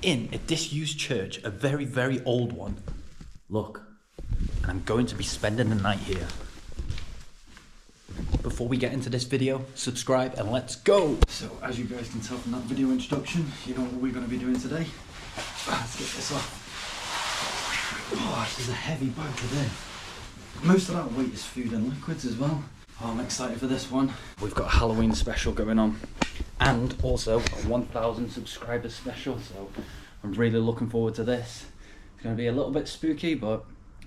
In a disused church, a very, very old one. Look, and I'm going to be spending the night here. Before we get into this video, subscribe and let's go! So, as you guys can tell from that video introduction, you know what we're going to be doing today? Let's get this off. Oh, this is a heavy bag today. Most of that weight is food and liquids as well. Oh, I'm excited for this one. We've got a Halloween special going on. And also a 1,000 subscribers special, so I'm really looking forward to this. It's going to be a little bit spooky, but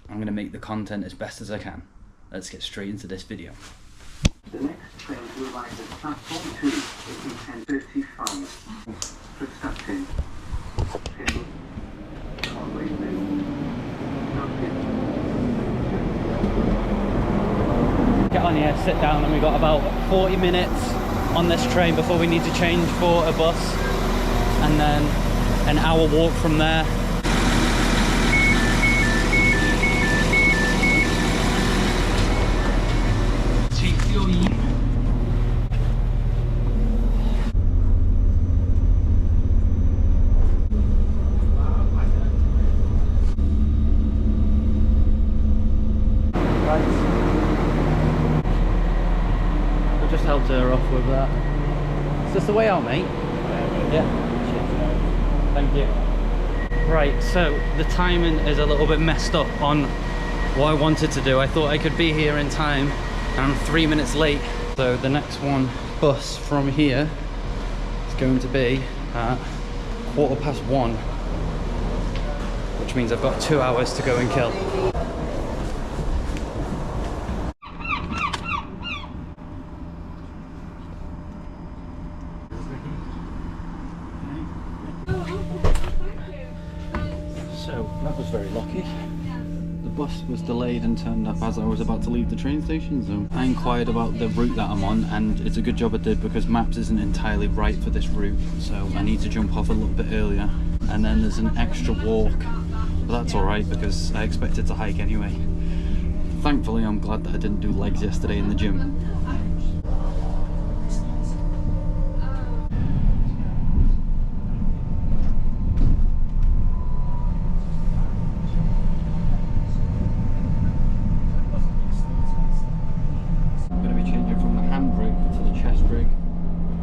I'm going to make the content as best as I can. Let's get straight into this video. The next train will arrive at platform 2 in 10:35. Restricting. Get on here, sit down, and we got about 40 minutes on this train before we need to change for a bus, and then an hour walk from there. Just helped her off with that. Is this the way out, mate? Yeah. Thank you. Right, so the timing is a little bit messed up on what I wanted to do. I thought I could be here in time, and I'm 3 minutes late. So the next bus from here is going to be at 1:15, which means I've got 2 hours to go and kill. So that was very lucky. The bus was delayed and turned up as I was about to leave the train station, so I inquired about the route that I'm on, and it's a good job I did because maps isn't entirely right for this route, so I need to jump off a little bit earlier, and then there's an extra walk, but that's alright because I expected to hike anyway. Thankfully I'm glad that I didn't do legs yesterday in the gym.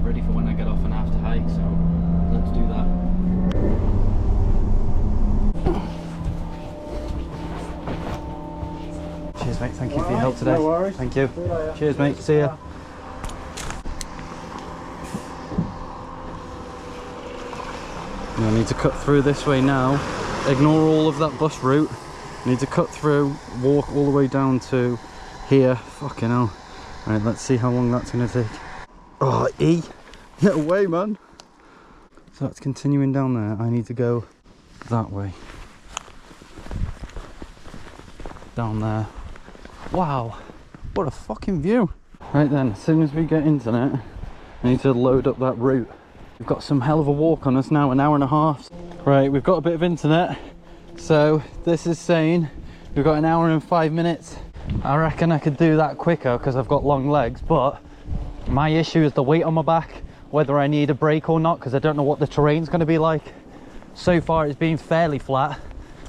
Ready for when I get off and have to hike, so let's do that. Cheers, mate. Thank you for your help today. No worries. Thank you. Cheers, mate. See ya. I need to cut through this way now. Ignore all of that bus route. I need to cut through, walk all the way down to here. Fucking hell. Right, let's see how long that's going to take. Oh, E! No way, man! So that's continuing down there. I need to go that way. Down there. Wow! What a fucking view! Right then, as soon as we get internet, I need to load up that route. We've got some hell of a walk on us now, an hour and a half. Right, we've got a bit of internet. So this is saying we've got an hour and 5 minutes. I reckon I could do that quicker because I've got long legs, but my issue is the weight on my back, whether I need a break or not, because I don't know what the terrain's going to be like. So far it's been fairly flat,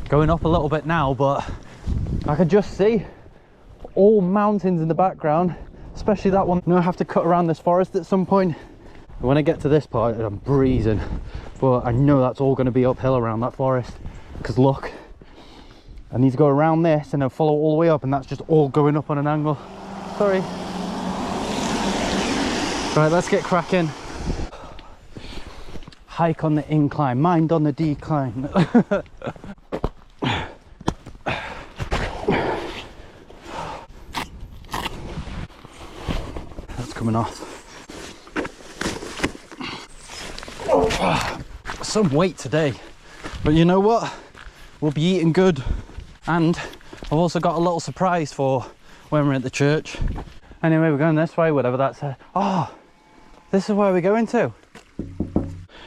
going up a little bit now, but I could just see all mountains in the background, especially that one. Now I have to cut around this forest at some point. When I get to this part, I'm breezing, but I know that's all going to be uphill around that forest, because look, I need to go around this and then follow all the way up, and that's just all going up on an angle. Sorry. Right, let's get cracking. Hike on the incline, mind on the decline. That's coming off. Oh, some weight today, but you know what? We'll be eating good. And I've also got a little surprise for when we're at the church. Anyway, we're going this way, whatever that's. Oh, this is where we're going to.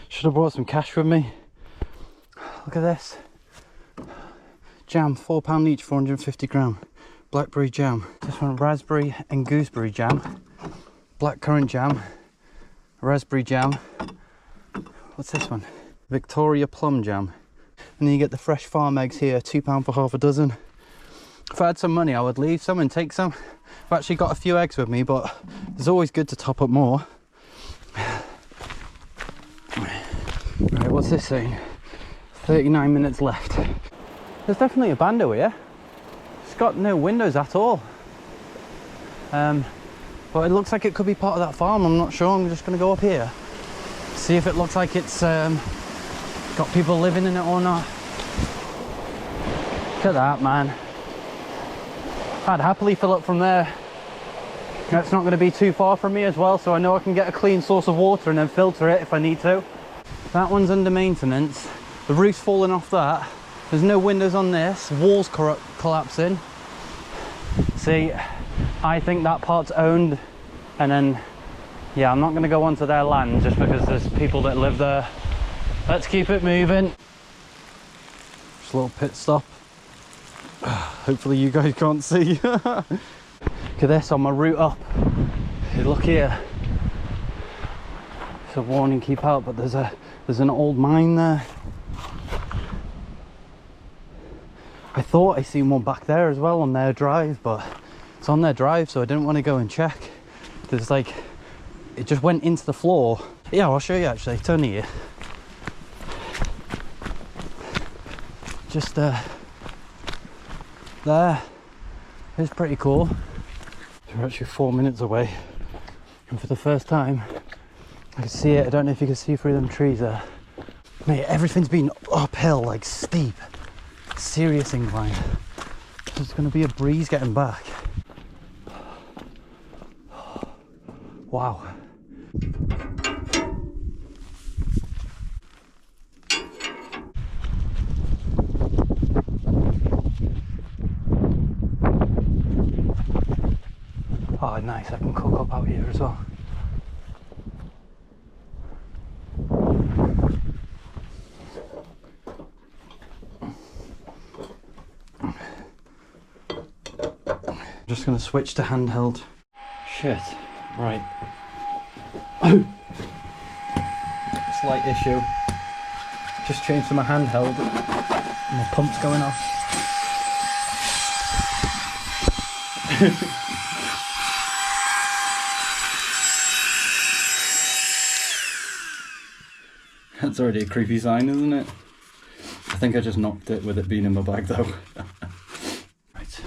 Should have brought some cash with me. Look at this. Jam, £4 each, 450 gram. blackberry jam. This one, raspberry and gooseberry jam. Blackcurrant jam. Raspberry jam. What's this one? Victoria plum jam. And then you get the fresh farm eggs here, £2 for half a dozen. If I had some money, I would leave some and take some. I've actually got a few eggs with me, but it's always good to top up more. Right, what's this saying? 39 minutes left. There's definitely a bando here. It's got no windows at all. But it looks like it could be part of that farm. I'm not sure. I'm just going to go up here, see if it looks like it's got people living in it or not. Look at that, man. I'd happily fill up from there. That's not going to be too far from me as well, so I know I can get a clean source of water and then filter it if I need to. That one's under maintenance. The roof's falling off that. There's no windows on this. Walls collapsing. See, I think that part's owned, and then, yeah, I'm not going to go onto their land just because there's people that live there. Let's keep it moving. Just a little pit stop. Hopefully you guys can't see. Look at this on my route up. Hey, look here. It's a warning, keep out, but there's an old mine there. I thought I seen one back there as well on their drive, but it's on their drive, so I didn't want to go and check. There's like, it just went into the floor. Yeah, I'll show you actually. Turn here. Just there. It's pretty cool. We're actually 4 minutes away, and for the first time I can see it. I don't know if you can see through them trees there. Mate, everything's been uphill, like steep. Serious incline. There's going to be a breeze getting back. Wow. Oh, nice. I can cook up out here as well. Just gonna switch to handheld. Shit. Right. Slight issue. Just changed to my handheld. My pump's going off. That's already a creepy sign, isn't it? I think I just knocked it with it being in my bag though. Right.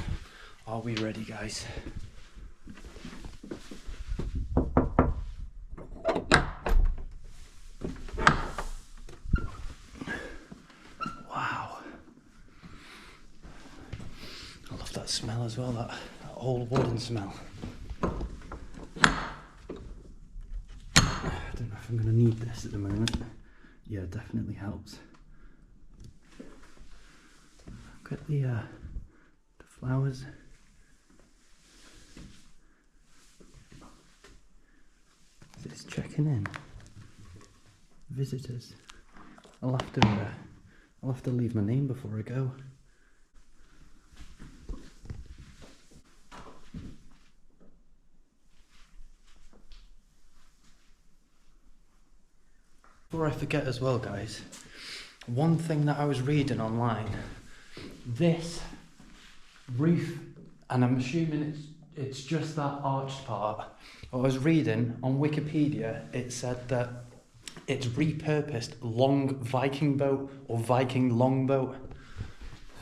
Are we ready, guys? Wow. I love that smell as well, that old wooden smell. I don't know if I'm going to need this at the moment. Yeah, it definitely helps. Look at the flowers. It's checking in. Visitors. I'll have to leave my name before I go. Before I forget as well, guys, one thing that I was reading online, this roof, and I'm assuming it's just that arched part. I was reading on Wikipedia, it said that it's repurposed long Viking boat or Viking longboat.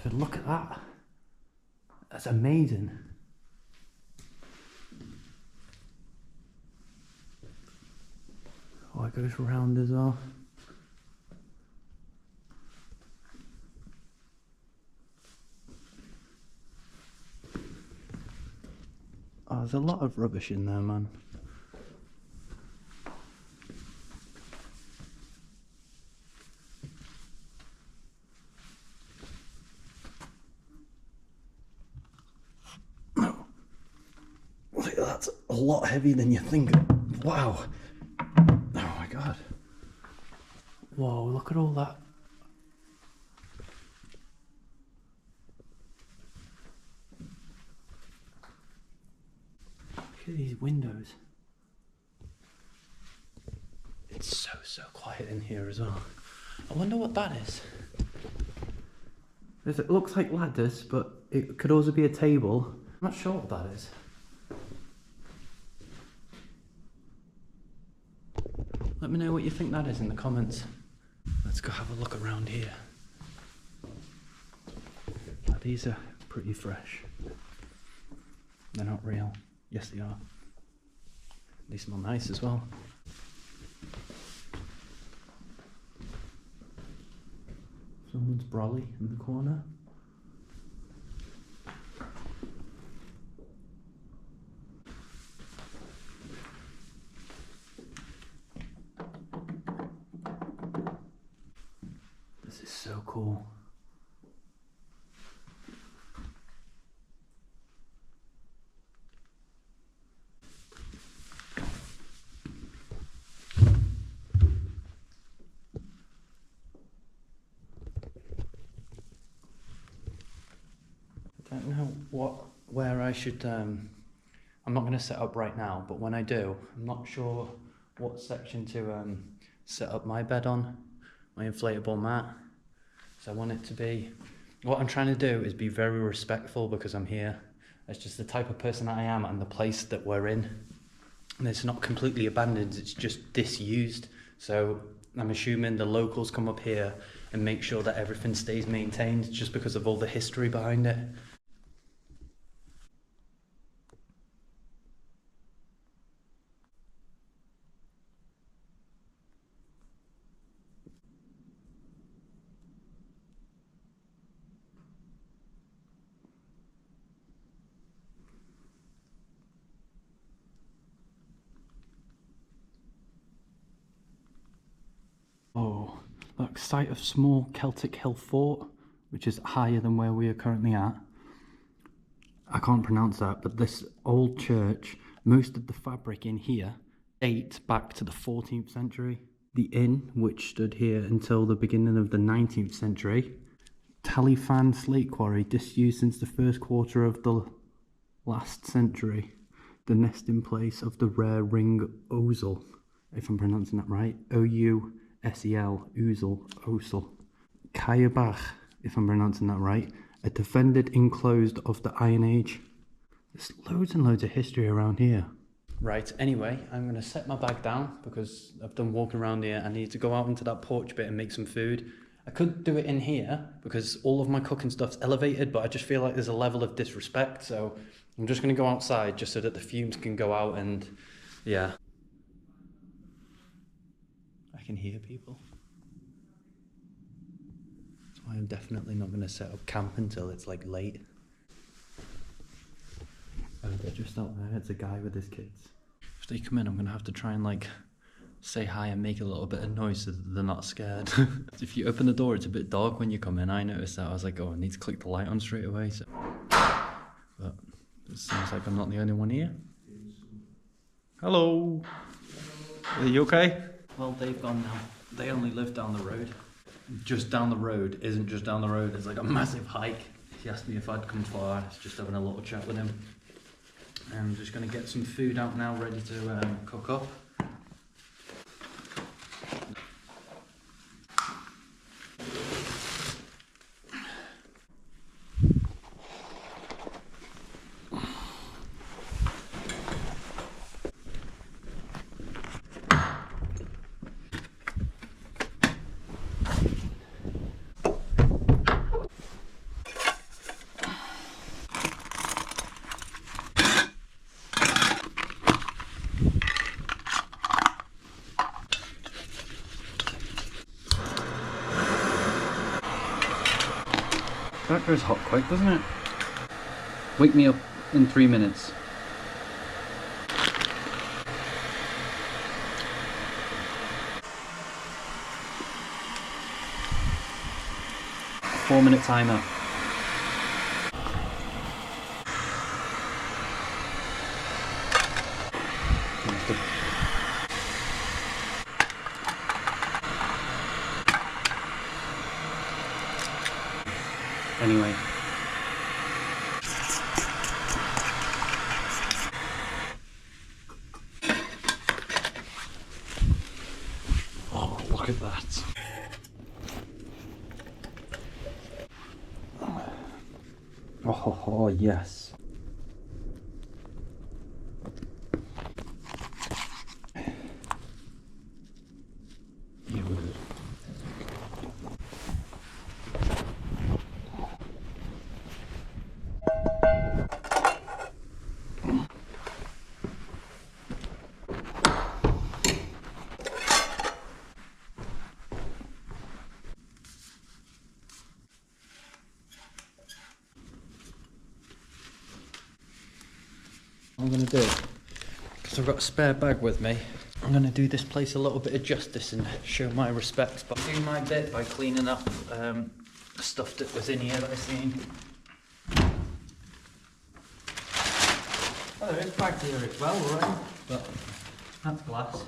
So look at that. That's amazing. Oh, it goes round as well. Oh, there's a lot of rubbish in there, man. No. That's a lot heavier than you think. Wow. Oh my god. Whoa, look at all that. Look at these windows. It's so quiet in here as well. I wonder what that is. It looks like ladders, but it could also be a table. I'm not sure what that is. Let me know what you think that is in the comments. Let's go have a look around here. Oh, these are pretty fresh. They're not real. Yes, they are. They smell nice as well. Someone's brolly in the corner. This is so cool. I don't know where I should, I'm not going to set up right now, but when I do, I'm not sure what section to set up my bed on, my inflatable mat. So I want it to be, what I'm trying to do is be very respectful because I'm here. It's just the type of person I am and the place that we're in. And it's not completely abandoned, it's just disused. So I'm assuming the locals come up here and make sure that everything stays maintained just because of all the history behind it. Oh, look, site of small Celtic hill fort, which is higher than where we are currently at. I can't pronounce that, but this old church, most of the fabric in here dates back to the 14th century. The inn, which stood here until the beginning of the 19th century. Talifan slate quarry, disused since the first quarter of the last century. The nesting place of the rare ring ousel, if I'm pronouncing that right. O-U-S-E-L, ousel. Kayabach, if I'm pronouncing that right. A defended enclosed of the Iron Age. There's loads and loads of history around here. Right, anyway, I'm going to set my bag down because I've done walking around here. I need to go out into that porch bit and make some food. I could do it in here because all of my cooking stuff's elevated, but I just feel like there's a level of disrespect, so I'm just going to go outside just so that the fumes can go out and, yeah. I can hear people. That's why I'm definitely not going to set up camp until it's like late. Oh, they're just out there. It's a guy with his kids. If they come in, I'm going to have to try and like say hi and make a little bit of noise so that they're not scared. If you open the door, it's a bit dark when you come in. I noticed that. I was like, oh, I need to click the light on straight away. So, but it seems like I'm not the only one here. Hello. Are you okay? Well, they've gone now. They only live down the road. Just down the road isn't just down the road. It's like a massive hike. He asked me if I'd come far. I was just having a little chat with him. I'm just going to get some food out now, ready to cook up. That goes hot quick, doesn't it? Wake me up in 3 minutes. Four-minute timer. Anyway. Look at that. Oh, yes. I'm going to do, because I've got a spare bag with me, I'm going to do this place a little bit of justice and show my respects by doing my bit by cleaning up stuff that was in here that I've seen. Oh, there is bags here as well, right? But that's glass.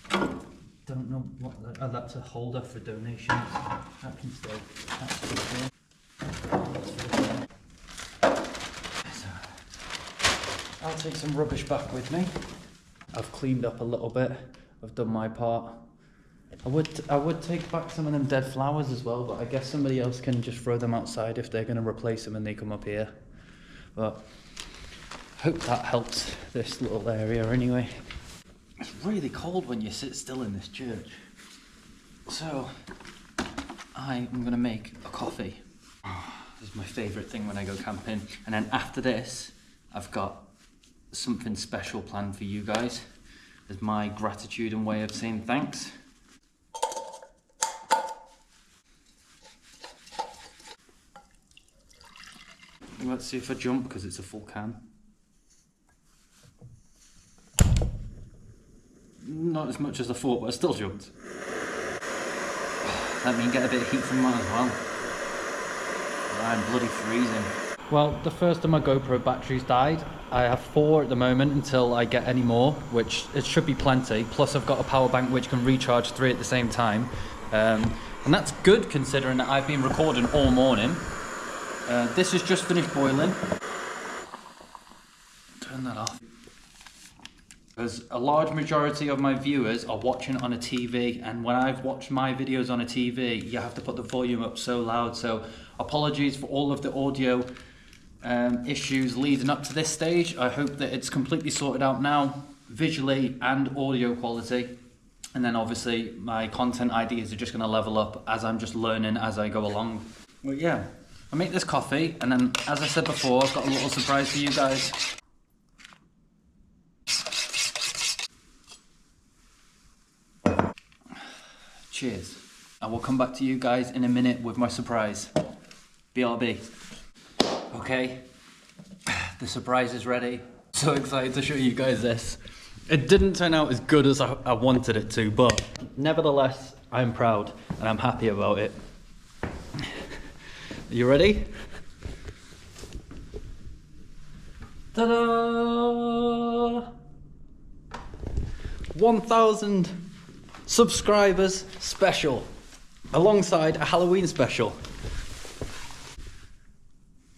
Don't know what that, oh, that's a holder for donations. That can stay. That's for sure. I'll take some rubbish back with me. I've cleaned up a little bit. I've done my part. I would take back some of them dead flowers as well, but I guess somebody else can just throw them outside if they're going to replace them and they come up here. But I hope that helps this little area anyway. It's really cold when you sit still in this church. So I am going to make a coffee. This is my favourite thing when I go camping. And then after this, I've got something special planned for you guys as my gratitude and way of saying thanks. Let's see if I jump because it's a full can. Not as much as I thought, but I still jumped. Let me get a bit of heat from mine as well. I'm bloody freezing. Well, the first of my GoPro batteries died. I have 4 at the moment until I get any more, which it should be plenty. Plus I've got a power bank which can recharge 3 at the same time. And that's good considering that I've been recording all morning. This has just finished boiling. Turn that off. Because a large majority of my viewers are watching on a TV, and when I've watched my videos on a TV, you have to put the volume up so loud. So apologies for all of the audio issues leading up to this stage. I hope that it's completely sorted out now, visually and audio quality. And then obviously my content ideas are just going to level up as I'm just learning as I go along. But yeah, I make this coffee, and then as I said before, I've got a little surprise for you guys. Cheers. I will come back to you guys in a minute with my surprise. BRB. Okay, the surprise is ready. So excited to show you guys this. It didn't turn out as good as I wanted it to, but nevertheless, I'm proud and I'm happy about it. Are you ready? Ta-da! 1,000 subscribers special, alongside a Halloween special.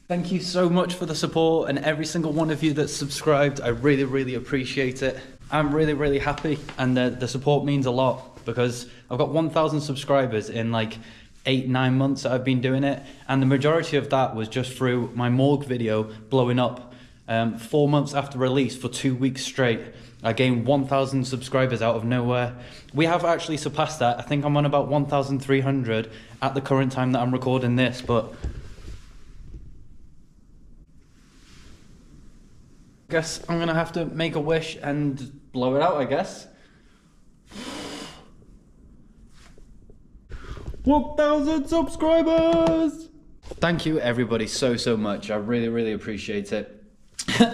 Thank you so much for the support and every single one of you that's subscribed. I really, really appreciate it. I'm really, really happy, and the support means a lot because I've got 1,000 subscribers in like 8-9 months that I've been doing it, and the majority of that was just through my morgue video blowing up 4 months after release for 2 weeks straight. I gained 1,000 subscribers out of nowhere. We have actually surpassed that. I think I'm on about 1,300 at the current time that I'm recording this, but I guess I'm gonna have to make a wish and blow it out, I guess. 1,000 subscribers! Thank you everybody so much. I really, really appreciate it.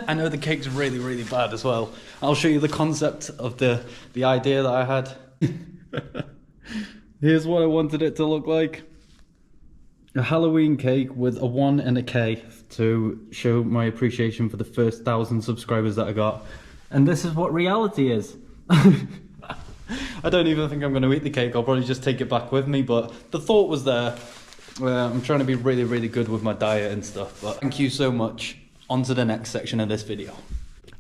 I know the cake's really, really bad as well. I'll show you the concept of the idea that I had. Here's what I wanted it to look like. A Halloween cake with a 1 and a K to show my appreciation for the first 1,000 subscribers that I got. And this is what reality is. I don't even think I'm going to eat the cake. I'll probably just take it back with me, but the thought was there. I'm trying to be really, really good with my diet and stuff, but thank you so much. On to the next section of this video.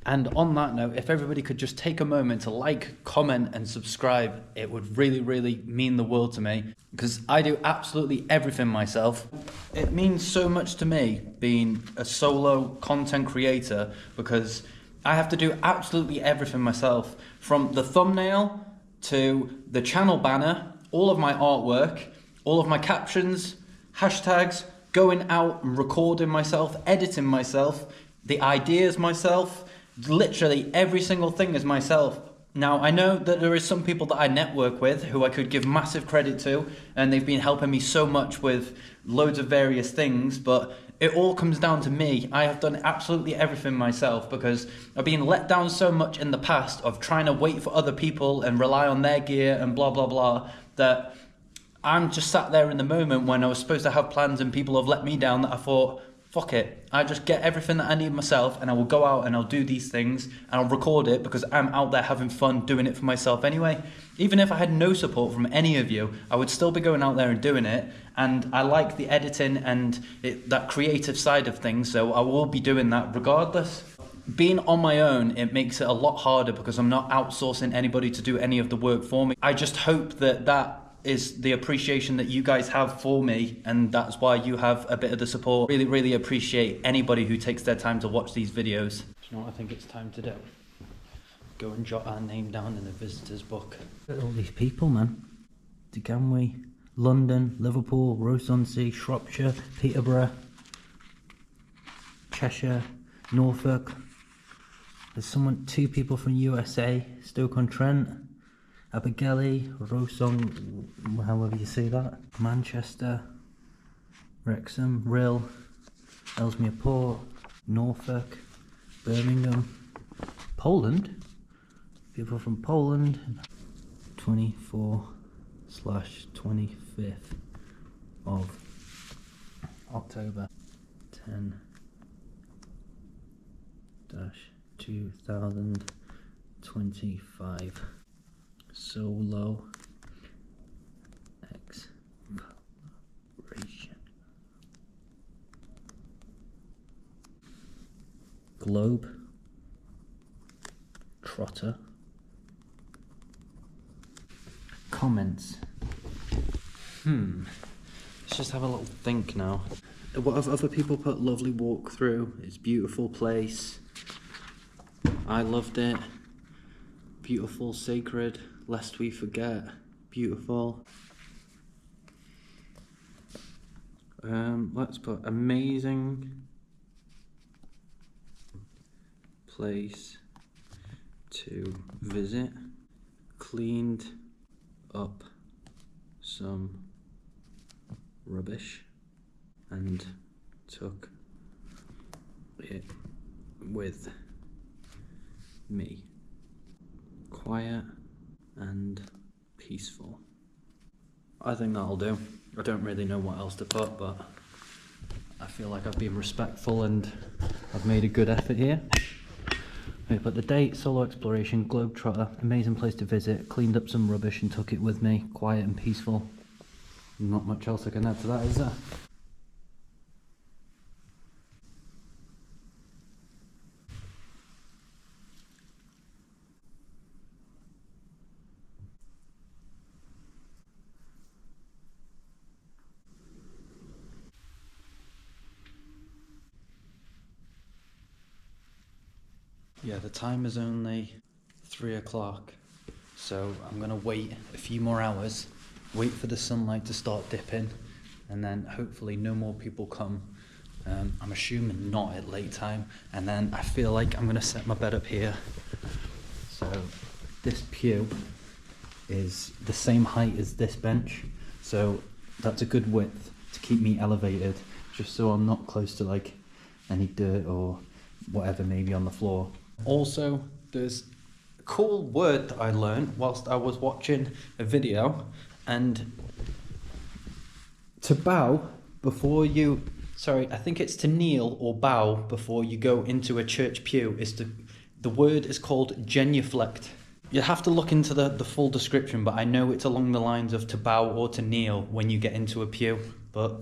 And on that note, if everybody could just take a moment to like, comment and subscribe, it would really, really mean the world to me, because I do absolutely everything myself. It means so much to me being a solo content creator, because I have to do absolutely everything myself, from the thumbnail to the channel banner, all of my artwork, all of my captions, hashtags, going out and recording myself, editing myself, the ideas myself. Literally every single thing is myself. Now, I know that there is some people that I network with who I could give massive credit to, and they've been helping me so much with loads of various things, but it all comes down to me. I have done absolutely everything myself, because I've been let down so much in the past of trying to wait for other people and rely on their gear and blah, blah, blah, that I'm just sat there in the moment when I was supposed to have plans and people have let me down, that I thought, fuck it, I just get everything that I need myself, and I will go out and I'll do these things and I'll record it, because I'm out there having fun doing it for myself anyway. Even if I had no support from any of you, I would still be going out there and doing it, and I like the editing and that creative side of things, so I will be doing that regardless. Being on my own, it makes it a lot harder because I'm not outsourcing anybody to do any of the work for me. I just hope that that is the appreciation that you guys have for me, and that's why you have a bit of the support. Really, really appreciate anybody who takes their time to watch these videos. You know what I think it's time to do? Go and jot our name down in the visitors book. Look at all these people, man. Deganwy, London, Liverpool, Rows-on-Sea, Shropshire, Peterborough, Cheshire, Norfolk. There's two people from USA, Stoke-on-Trent, Abergele, Rosong, however you say that, Manchester, Wrexham, Rhyl, Ellesmere Port, Norfolk, Birmingham, Poland, people from Poland, 24/25th of October 10-2025. Solo exploration. Globe Trotter. Comments. Let's just have a little think now. What have other people put? Lovely walk through. It's a beautiful place. I loved it. Beautiful, sacred, lest we forget. Beautiful. Let's put amazing place to visit. Cleaned up some rubbish and took it with me. Quiet and peaceful. I think that'll do. I don't really know what else to put, but I feel like I've been respectful and I've made a good effort here. We put the date, solo exploration, globetrotter, amazing place to visit, cleaned up some rubbish and took it with me, quiet and peaceful. Not much else I can add to that, is there? Yeah, the time is only 3 o'clock, so I'm gonna wait a few more hours, wait for the sunlight to start dipping, and then hopefully no more people come. I'm assuming not at late time, and then I feel like I'm gonna set my bed up here. So this pew is the same height as this bench, so that's a good width to keep me elevated, just so I'm not close to like any dirt or whatever maybe on the floor. Also, there's a cool word that I learned whilst I was watching a video, and to bow before you, I think it's to kneel or bow before you go into a church pew, the word is called genuflect. You have to look into the full description, but I know it's along the lines of to bow or to kneel when you get into a pew, but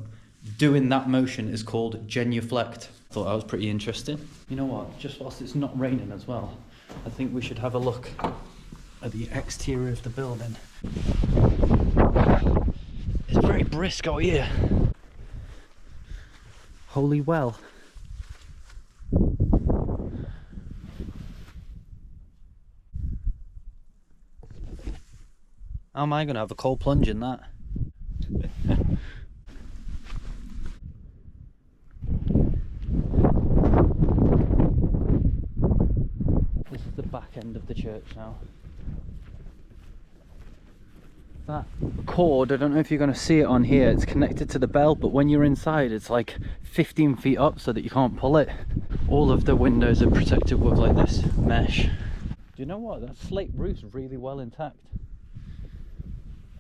doing that motion is called genuflect. Thought that was pretty interesting. You know what, just whilst it's not raining as well, I think we should have a look at the exterior of the building. It's very brisk out here. Holy well. How am I going to have a cold plunge in that? This is the back end of the church now. That cord, I don't know if you're going to see it on here, it's connected to the bell, but when you're inside it's like 15 feet up so that you can't pull it. All of the windows are protected with like this mesh. Do you know what, that slate roof's really well intact.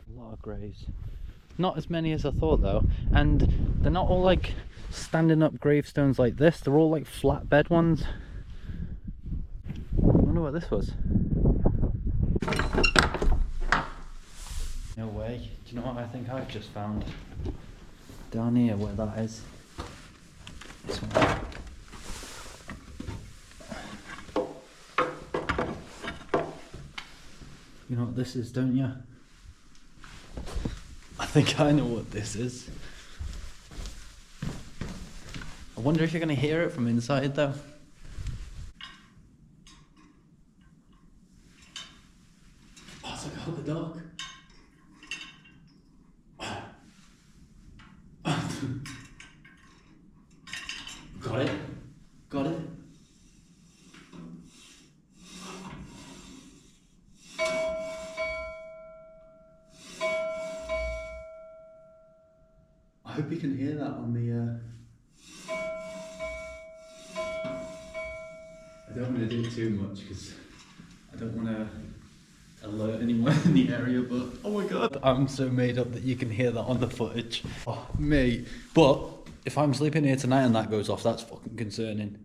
A lot of graves. Not as many as I thought though, and they're not all like standing up gravestones like this, they're all like flatbed ones. I wonder what this was. No way. Do you know what I think I've just found? Down here where that is. This one. You know what this is, don't you? I think I know what this is. I wonder if you're going to hear it from inside though. Oh, it's like a hug of dog. Got it? Got it? I hope you can hear that on the I don't want to do too much because I don't want to alert anyone in the area, but oh my god, I'm so made up that you can hear that on the footage. Oh mate, but if I'm sleeping here tonight and that goes off, that's fucking concerning.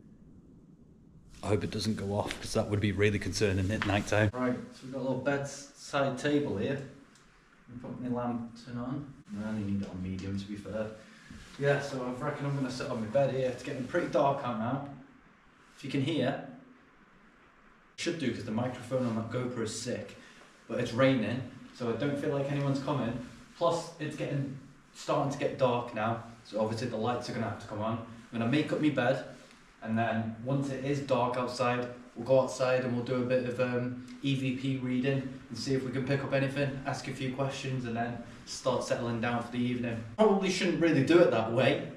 I hope it doesn't go off because that would be really concerning at night time. Right, so we've got a little bedside table here. Put my lantern on. I only need it on medium to be fair. Yeah, so I reckon I'm going to sit on my bed here. It's getting pretty dark out now. If you can hear, should do because the microphone on that GoPro is sick, but it's raining, so I don't feel like anyone's coming. Plus, it's starting to get dark now, so obviously the lights are going to have to come on. I'm going to make up my bed, and then once it is dark outside, we'll go outside and we'll do a bit of EVP reading and see if we can pick up anything, ask a few questions, and then start settling down for the evening. Probably shouldn't really do it that way,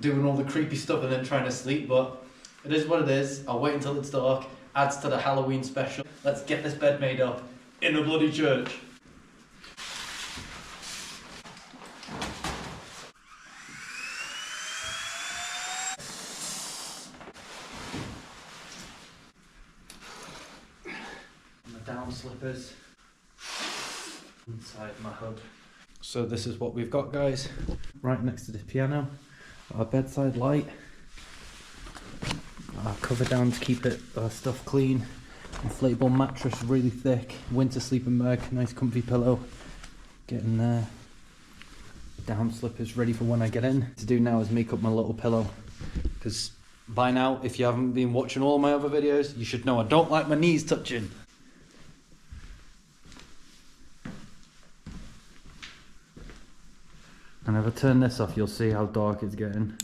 doing all the creepy stuff and then trying to sleep, but it is what it is. I'll wait until it's dark, adds to the Halloween special. Let's get this bed made up in a bloody church. Down slippers inside my hood. So this is what we've got, guys. Right next to the piano, our bedside light, our cover down to keep it stuff clean, inflatable mattress really thick, winter sleeping bag, nice comfy pillow, getting there, down slippers ready for when I get in. To do now is make up my little pillow, because by now, if you haven't been watching all my other videos, you should know I don't like my knees touching. And if I turn this off, you'll see how dark it's getting.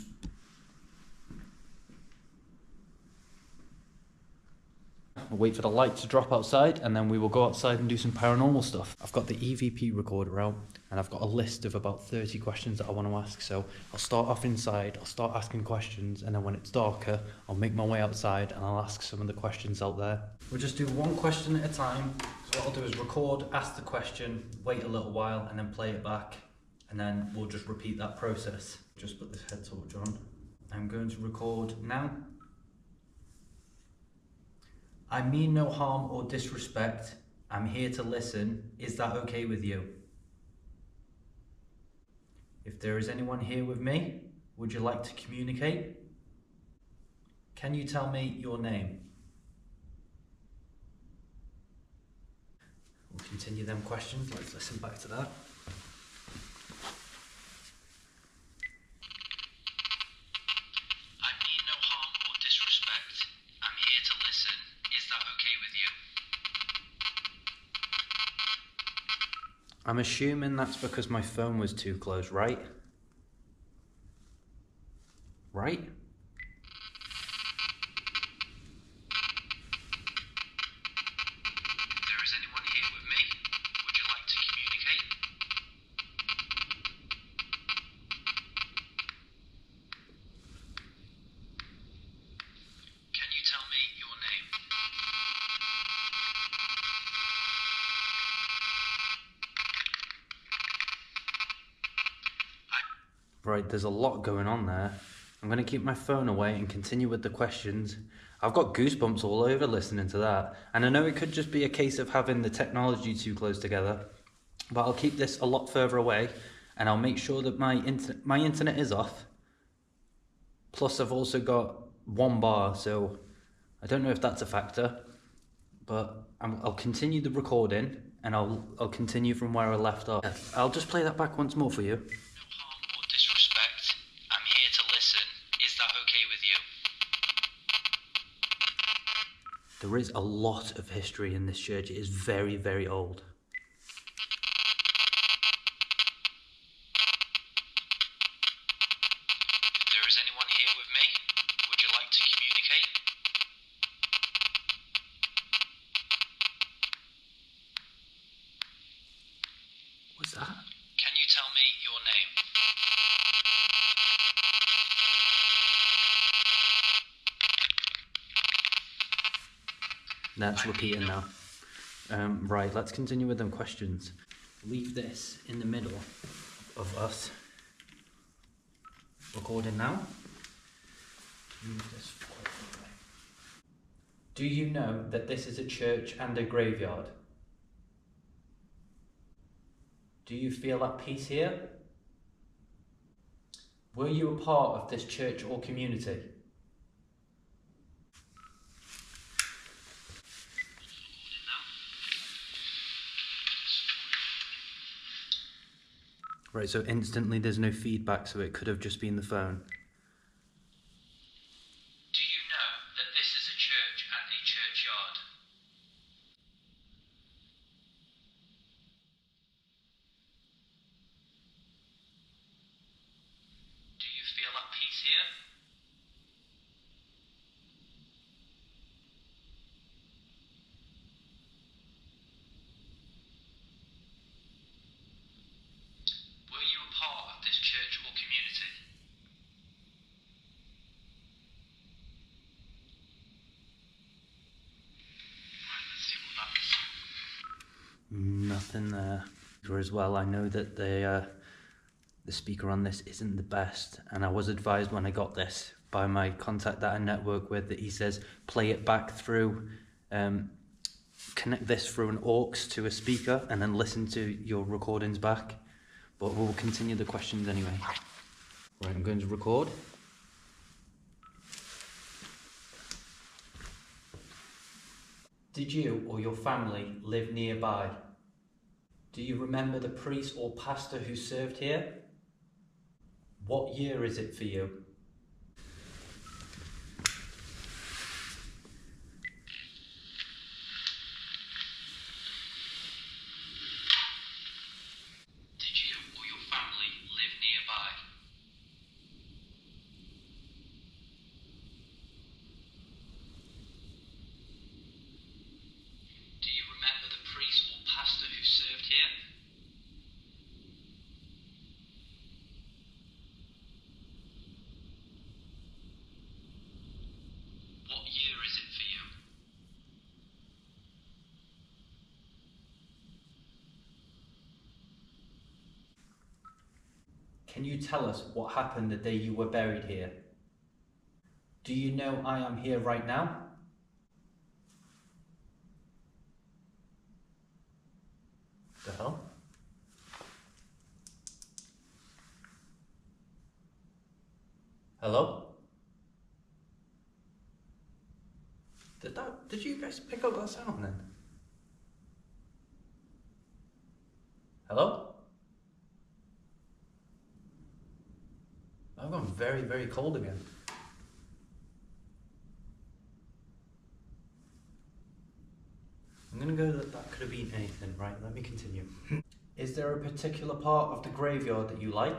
I'll wait for the light to drop outside and then we will go outside and do some paranormal stuff. I've got the EVP recorder out and I've got a list of about 30 questions that I want to ask. So I'll start off inside, I'll start asking questions, and then when it's darker, I'll make my way outside and I'll ask some of the questions out there. We'll just do one question at a time. So what I'll do is record, ask the question, wait a little while, and then play it back. And then we'll just repeat that process. Just put this head torch on. I'm going to record now. I mean no harm or disrespect. I'm here to listen. Is that okay with you? If there is anyone here with me, would you like to communicate? Can you tell me your name? We'll continue them questions. Let's listen back to that. I'm assuming that's because my phone was too close, right? Right? If there is anyone here with me, would you like to communicate? Can you tell me your name? Right, there's a lot going on there. I'm going to keep my phone away and continue with the questions. I've got goosebumps all over listening to that. And I know it could just be a case of having the technology too close together, but I'll keep this a lot further away and I'll make sure that my internet is off. Plus I've also got 1 bar, so I don't know if that's a factor, but I'll continue the recording and I'll continue from where I left off. I'll just play that back once more for you. No harm or disrespect. I'm here to listen. Is that okay with you? There is a lot of history in this church. It is very, very old. If there is anyone here with me, would you like to communicate? What's that? Can you tell me your name? That's repeating now. Right, let's continue with them questions. Leave this in the middle of us recording now. Move this forward. Do you know that this is a church and a graveyard? Do you feel at peace here? Were you a part of this church or community? Right, so instantly there's no feedback, so it could have just been the phone. Do you know that this is a church and a churchyard? Do you feel at peace here? Were you a part of this church or community? Right, let's see what that is. Nothing there. As well, I know that the speaker on this isn't the best, and I was advised when I got this by my contact that I network with that he says play it back through, connect this through an aux to a speaker, and then listen to your recordings back. But we'll continue the questions anyway. Right, I'm going to record. Did you or your family live nearby? Do you remember the priest or pastor who served here? What year is it for you? Did you or your family live nearby? Do you remember the priest or pastor who served here? What year is it for you? Can you tell us what happened the day you were buried here? Do you know I am here right now? The hell? Hello? Did you guys pick up that sound then? Hello? I've gone very, very cold again. I'm gonna go that could have been anything. Right, let me continue. Is there a particular part of the graveyard that you like?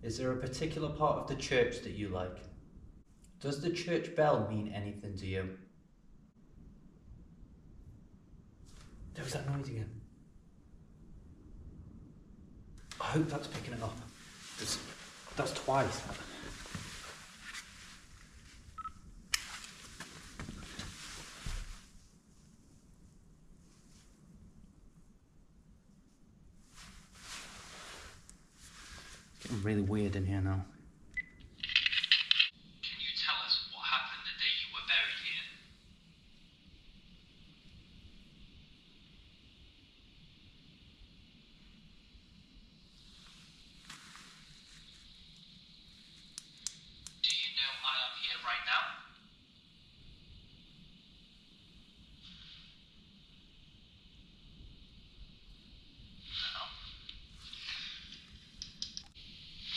Is there a particular part of the church that you like? Does the church bell mean anything to you? There was that noise again. I hope that's picking it up. That's twice. It's getting really weird in here now. Can you tell us what happened the day you were buried here? Do you know I am here right now? No.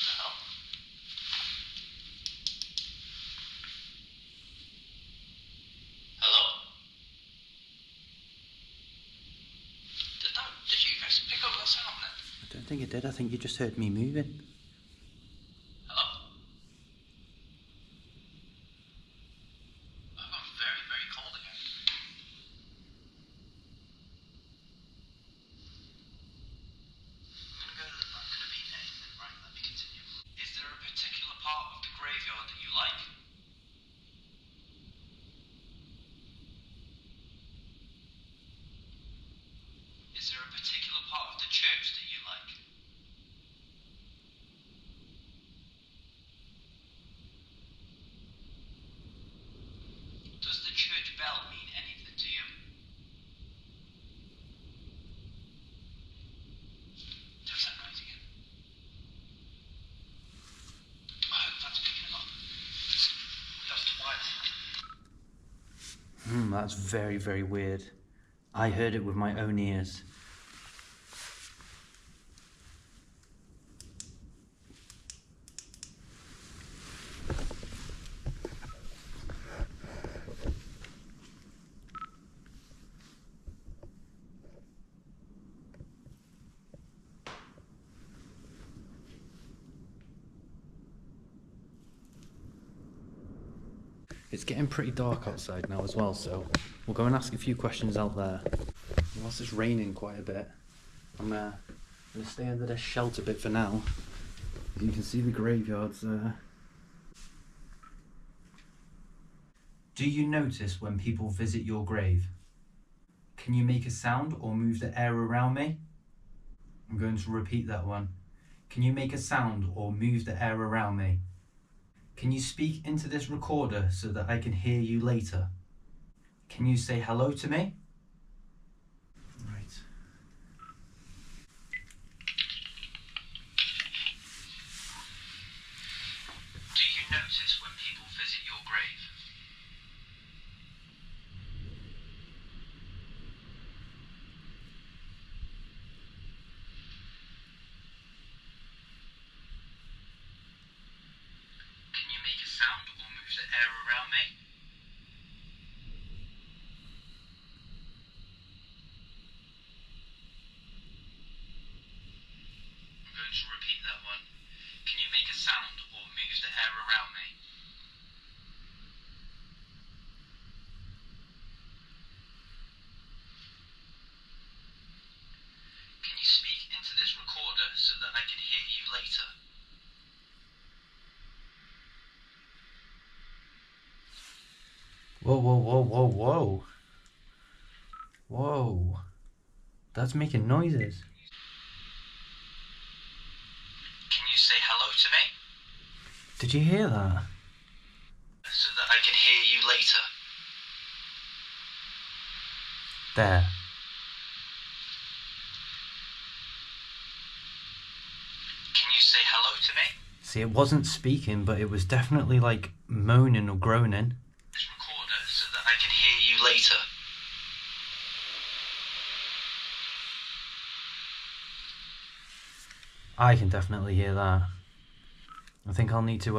No. Hello? Did you guys pick up that sound then? I don't think it did. I think you just heard me moving. Hello? I've gone very, very cold again. I'm gonna be anything. Right, let me continue. Is there a particular part of the graveyard that you like? Is there a particular part of the church that you like? Does the church bell mean anything to you? There's that noise again. I hope that's picking it up. That's twice. That's very, very weird. I heard it with my own ears. It's getting pretty dark outside now as well, so we'll go and ask a few questions out there. Whilst it's raining quite a bit, I'm going to stay under this shelter bit for now. As you can see the graveyards there. Do you notice when people visit your grave? Can you make a sound or move the air around me? I'm going to repeat that one. Can you make a sound or move the air around me? Can you speak into this recorder so that I can hear you later? Can you say hello to me? Right. Do you notice when people visit your grave? Can you make a sound or move the air around me? I'm going to repeat that one. Can you make a sound or move the air around me? Can you speak into this recorder so that I can hear you later? Whoa, whoa, whoa, whoa, whoa. Whoa. That's making noises. Can you say hello to me? Did you hear that? So that I can hear you later. There. Can you say hello to me? See, it wasn't speaking, but it was definitely like moaning or groaning. This recorder so that I can hear you later. I can definitely hear that. I think I'll need to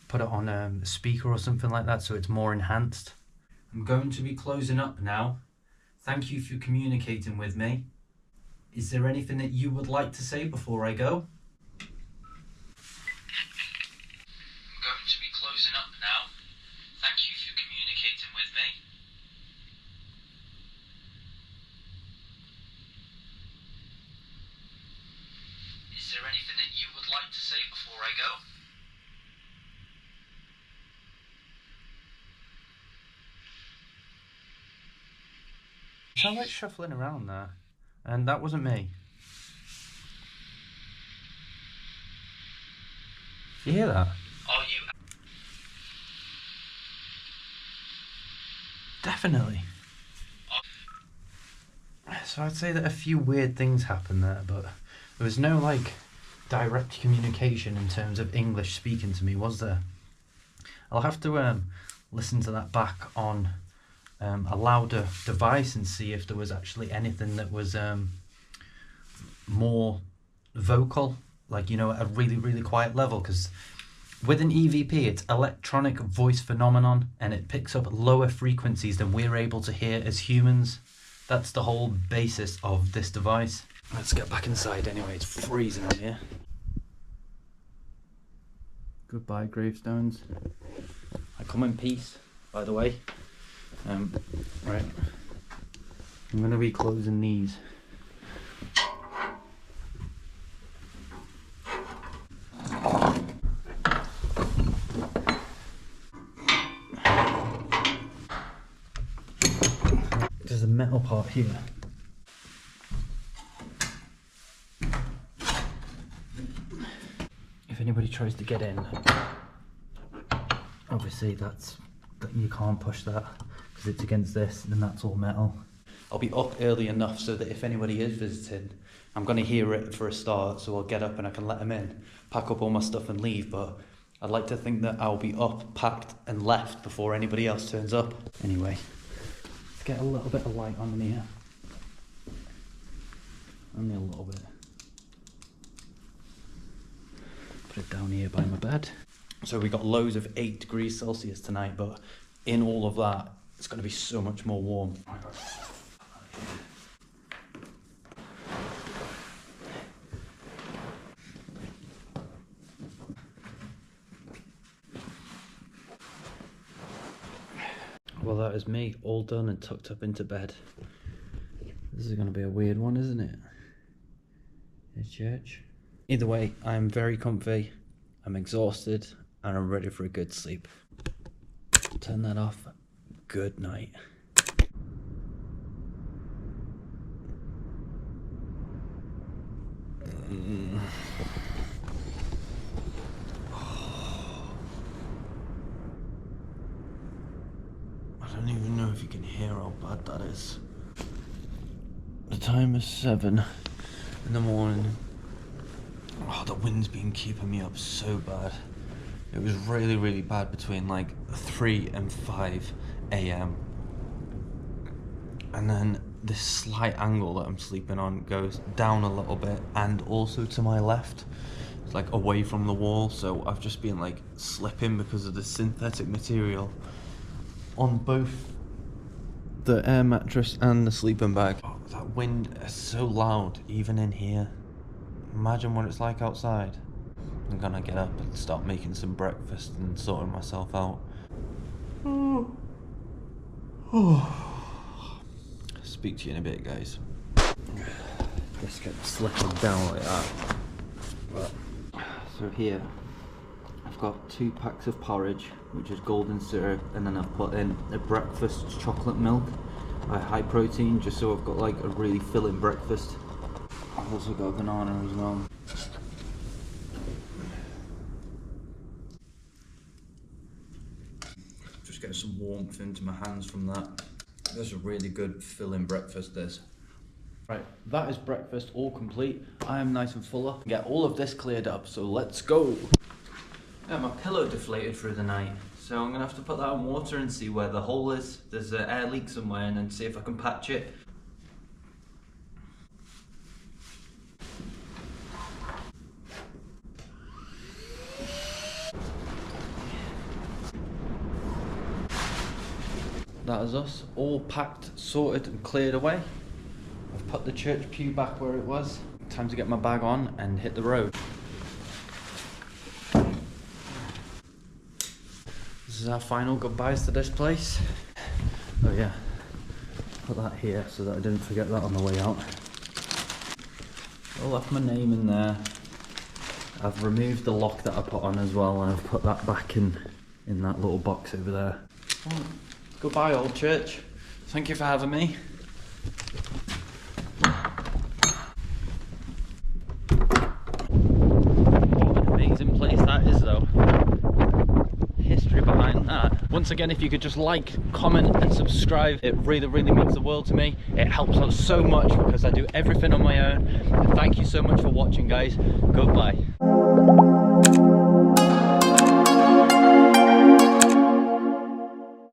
put it on a speaker or something like that so it's more enhanced. I'm going to be closing up now. Thank you for communicating with me. Is there anything that you would like to say before I go? I'm going to be closing up now. Thank you for communicating with me. Is there anything that you would like to say before I go? Sound like shuffling around there. And that wasn't me. You hear that? Are you... Definitely. So I'd say that a few weird things happened there, but there was no like direct communication in terms of English speaking to me, was there? I'll have to listen to that back on a louder device and see if there was actually anything that was more vocal, like, you know, at a really, really quiet level, because with an EVP, it's electronic voice phenomenon, and it picks up lower frequencies than we're able to hear as humans. That's the whole basis of this device. Let's get back inside anyway, it's freezing in here. Goodbye, gravestones. I come in peace, by the way. Right. I'm gonna be closing these. There's a metal part here. If anybody tries to get in, obviously that you can't push that because it's against this, and that's all metal. I'll be up early enough so that if anybody is visiting, I'm going to hear it for a start, so I'll get up and I can let them in, pack up all my stuff and leave, but I'd like to think that I'll be up, packed and left before anybody else turns up. Anyway, let's get a little bit of light on in here. Only a little bit. Put it down here by my bed. So we got lows of 8 degrees Celsius tonight, but in all of that, it's going to be so much more warm. Well, that is me, all done and tucked up into bed. This is going to be a weird one, isn't it? In church. Either way, I'm very comfy, I'm exhausted, and I'm ready for a good sleep. Turn that off. Good night. I don't even know if you can hear how bad that is. The time is 7 in the morning. Oh, the wind's been keeping me up so bad. It was really, really bad between like 3 and 5 a.m. And then this slight angle that I'm sleeping on goes down a little bit and also to my left. It's like away from the wall, so I've just been like slipping because of the synthetic material on both the air mattress and the sleeping bag. Oh, that wind is so loud, even in here. Imagine what it's like outside. I'm gonna get up and start making some breakfast and sorting myself out. Speak to you in a bit, guys. Just get slipping down like that. So here, I've got 2 packs of porridge, which is golden syrup, and then I've put in a breakfast chocolate milk, high protein, just so I've got like a really filling breakfast. I've also got a banana as well. Just get some warmth into my hands from that. That's a really good filling breakfast, this. Right, that is breakfast all complete. I am nice and full up. Get all of this cleared up, so let's go. Yeah, my pillow deflated through the night, so I'm gonna have to put that in water and see where the hole is. There's an air leak somewhere, and then see if I can patch it. That is us, all packed, sorted and cleared away. I've put the church pew back where it was. Time to get my bag on and hit the road. This is our final goodbyes to this place. Oh yeah, put that here so that I didn't forget that on the way out. I left my name in there. I've removed the lock that I put on as well, and I've put that back in that little box over there. Well, goodbye, old church. Thank you for having me. What an amazing place that is though. History behind that. Once again, if you could just like, comment and subscribe, it really means the world to me. It helps out so much because I do everything on my own. And thank you so much for watching, guys. Goodbye.